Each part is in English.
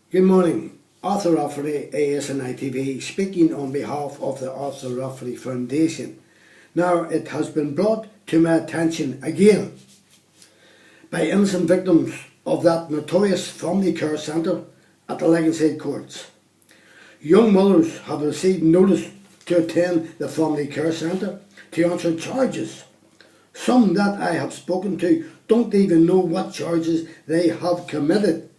Good morning. Arthur Rafferty, ASNI TV, speaking on behalf of the Arthur Rafferty Foundation. Now, it has been brought to my attention again by innocent victims of that notorious family care centre at the Legginside Courts. Young mothers have received notice to attend the family care centre to answer charges. Some that I have spoken to don't even know what charges they have committed,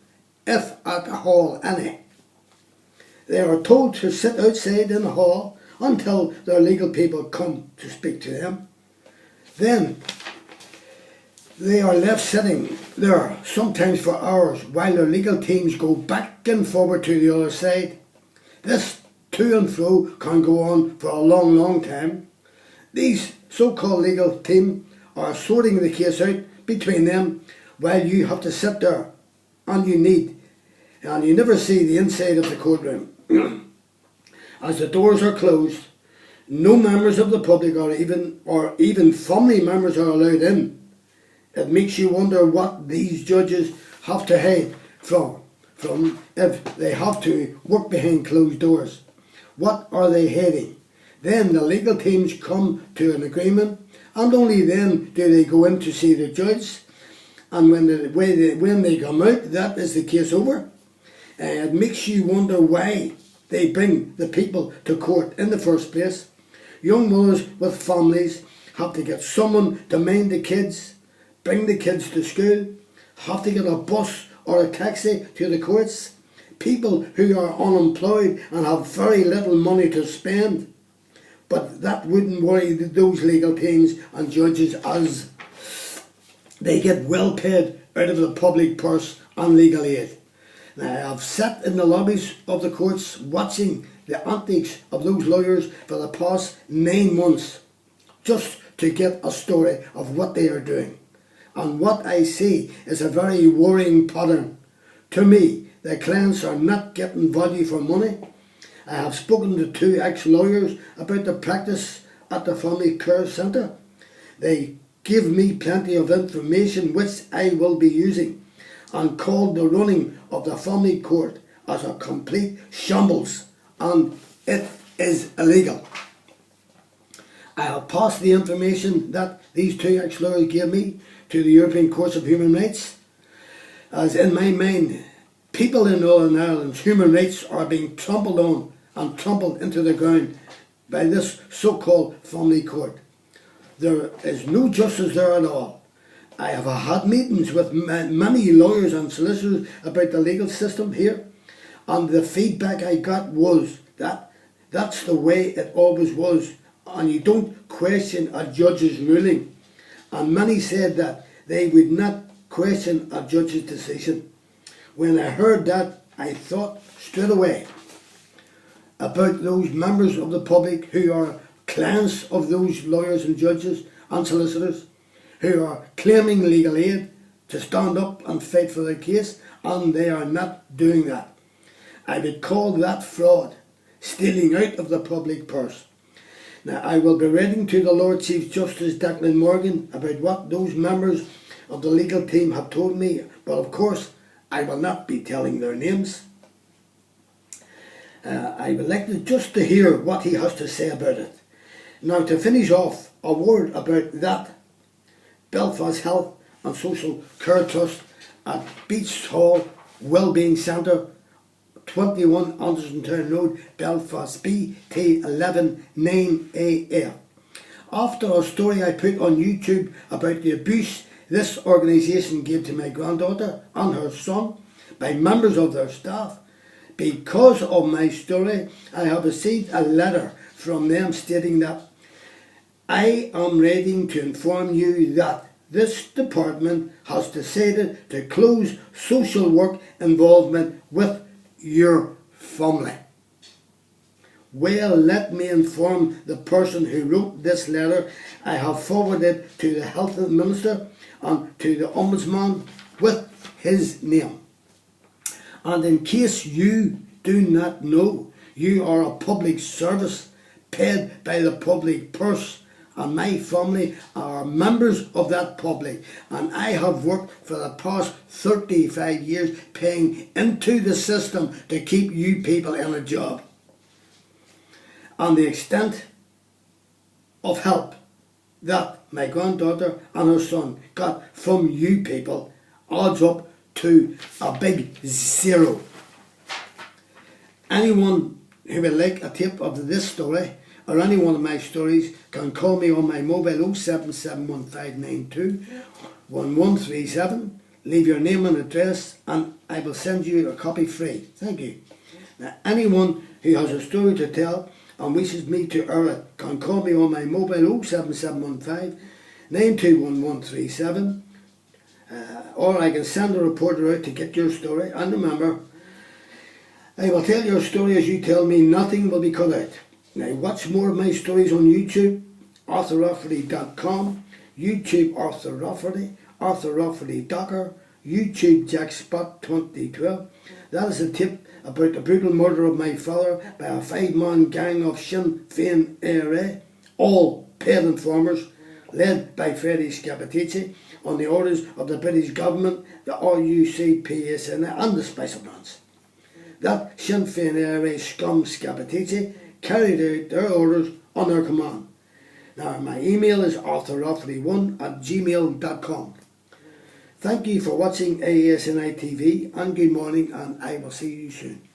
if at all any. They are told to sit outside in the hall until their legal people come to speak to them. Then they are left sitting there, sometimes for hours, while their legal teams go back and forward to the other side. This to and fro can go on for a long time. These so-called legal team are sorting the case out between them while you have to sit there and you never see the inside of the courtroom. As the doors are closed, no members of the public or even family members are allowed in. It makes you wonder what these judges have to hide from if they have to work behind closed doors. What are they hiding? Then the legal teams come to an agreement, and only then do they go in to see the judge. And when they come out, that is the case over. It makes you wonder why they bring the people to court in the first place. Young mothers with families have to get someone to mind the kids, bring the kids to school, have to get a bus or a taxi to the courts. People who are unemployed and have very little money to spend. But that wouldn't worry those legal teams and judges, as they get well paid out of the public purse and legal aid. Now, I've sat in the lobbies of the courts watching the antics of those lawyers for the past 9 months, just to get a story of what they are doing. And what I see is a very worrying pattern. To me, the clients are not getting value for money. I have spoken to 2 ex-lawyers about the practice at the family care centre. They give me plenty of information which I will be using, and called the running of the family court as a complete shambles, and it is illegal. I have passed the information that these 2 ex-lawyers gave me to the European Courts of Human Rights, as in my mind, people in Northern Ireland's human rights are being trampled on and trampled into the ground by this so-called family court. There is no justice there at all. I have had meetings with many lawyers and solicitors about the legal system here, and the feedback I got was that that's the way it always was, and you don't question a judge's ruling. And many said that they would not question a judge's decision. When I heard that, I thought straight away about those members of the public who are clients of those lawyers and judges and solicitors, who are claiming legal aid to stand up and fight for their case, and they are not doing that. I would call that fraud, stealing out of the public purse. Now, I will be writing to the Lord Chief Justice Declan Morgan about what those members of the legal team have told me, but of course I will not be telling their names. I would like to hear what he has to say about it. Now, to finish off, a word about that Belfast Health and Social Care Trust at Beach Hall Wellbeing Centre, 21 Anderson Town Road, Belfast, BT11 9AF. After a story I put on YouTube about the abuse this organisation gave to my granddaughter and her son by members of their staff, because of my story, I have received a letter from them stating that I am writing to inform you that this department has decided to close social work involvement with your family. Well, let me inform the person who wrote this letter. I have forwarded to the Health Minister and to the Ombudsman with his name. And in case you do not know, you are a public service paid by the public purse, and my family are members of that public, and I have worked for the past 35 years paying into the system to keep you people in a job. And the extent of help that my granddaughter and her son got from you people adds up to a big zero. Anyone who would like a tape of this story or any one of my stories can call me on my mobile 0771592 1137. Leave your name and address and I will send you a copy free. Thank you. Now, anyone who has a story to tell and wishes me to air it can call me on my mobile 07715 921137, or I can send a reporter out to get your story. And remember, I will tell your story as you tell me, nothing will be cut out. Now watch more of my stories on YouTube, ArthurRafferty.com, YouTube Arthur Rafferty, Arthur Rafferty Docker, YouTube Jackspot 2012. That is a tip about the brutal murder of my father by a 5-man gang of Sinn Féin ARA, all paid informers, led by Freddie Scappaticci, on the orders of the British government, the RUC, PSNI and the Special Branch. That Sinn Féin ARA scum Scappaticci carried out their orders on their command. Now my email is arthurrafferty1@gmail.com. Thank you for watching ASNI TV and good morning, and I will see you soon.